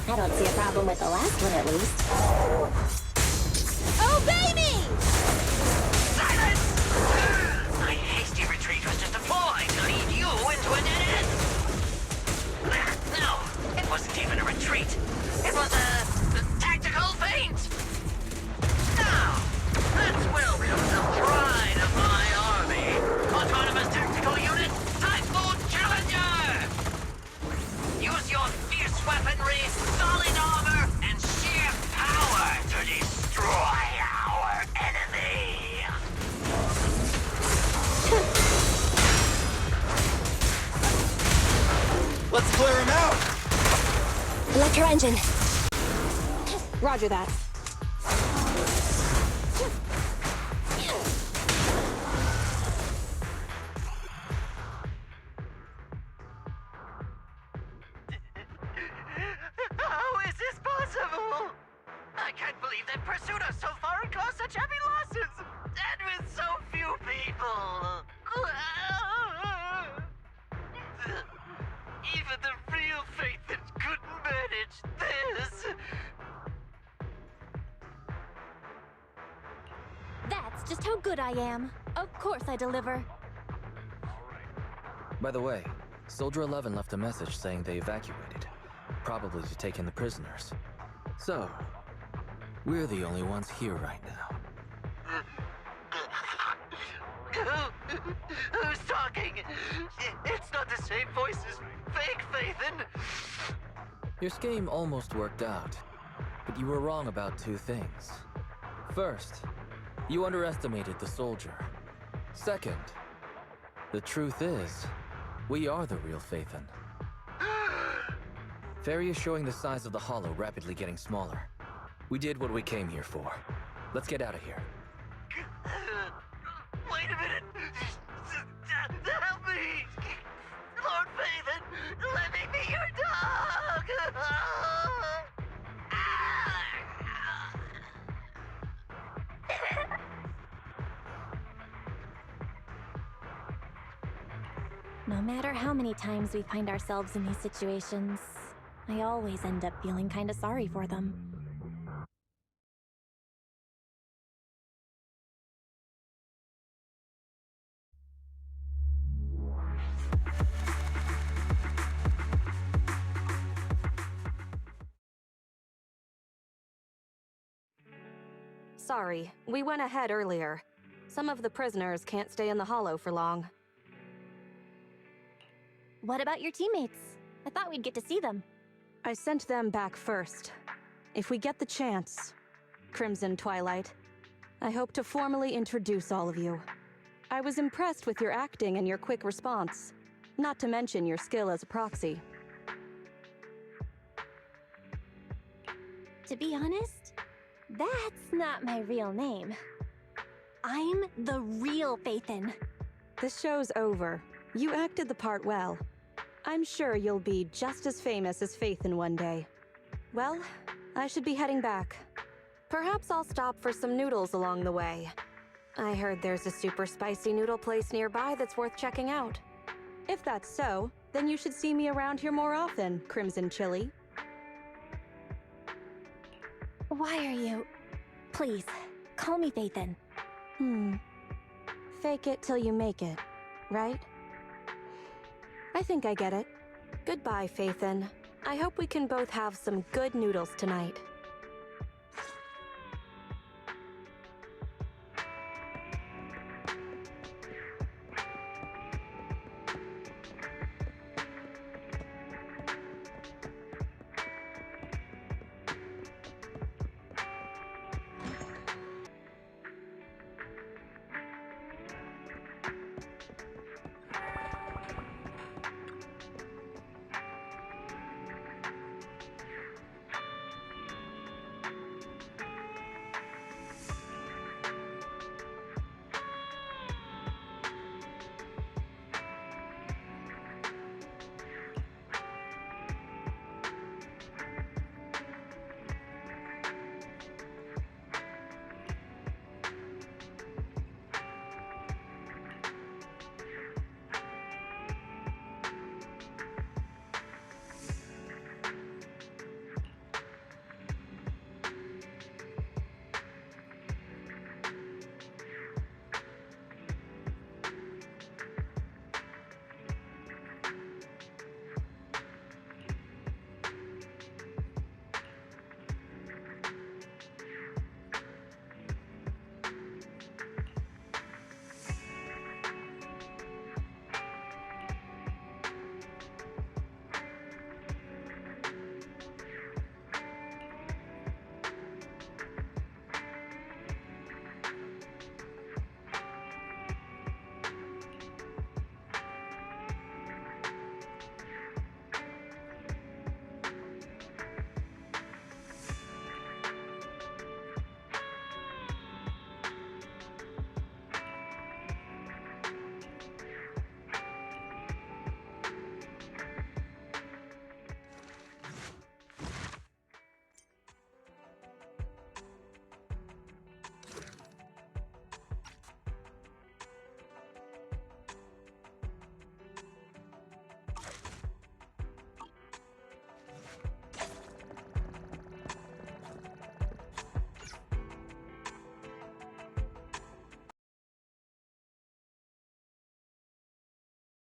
I don't see a problem with the last one, at least. Obey me! Silence! My hasty retreat was just a ploy to lead you into a dead end. No, it wasn't even a retreat. It was a tactical feint. Now, let's welcome the pride of my army, Autonomous Tactical Unit, Typhoon Challenger! Use your fierce weaponry, solid armor, and sheer power to destroy our enemy! Let's clear him out! Electro engine. Roger that. How is this possible? I can't believe they've pursued us so far and caused such heavy losses! And with so few people! Even the real Faithen couldn't manage this! That's just how good I am. Of course I deliver. By the way, Soldier 11 left a message saying they evacuated, probably to take in the prisoners. So, we're the only ones here right now. Who's talking? It's not the same voice as fake Faithin. Your scheme almost worked out, but you were wrong about two things. First, you underestimated the soldier. Second, the truth is, we are the real Faithin. Fairy is showing the size of the hollow rapidly getting smaller. We did what we came here for. Let's get out of here. Wait a minute! Help me! Lord Faithin, let me be your dog! No matter how many times we find ourselves in these situations, I always end up feeling kinda sorry for them. Sorry, we went ahead earlier. Some of the prisoners can't stay in the hollow for long. What about your teammates? I thought we'd get to see them. I sent them back first. If we get the chance, Crimson Twilight, I hope to formally introduce all of you. I was impressed with your acting and your quick response, not to mention your skill as a proxy. To be honest, that's not my real name. I'm the real Faithin. This show's over. You acted the part well. I'm sure you'll be just as famous as Faithin one day. Well, I should be heading back. Perhaps I'll stop for some noodles along the way. I heard there's a super spicy noodle place nearby that's worth checking out. If that's so, then you should see me around here more often, Crimson Chili. Why are you... Please, call me Faithin. Fake it till you make it, right? I think I get it. Goodbye, Faithin. I hope we can both have some good noodles tonight.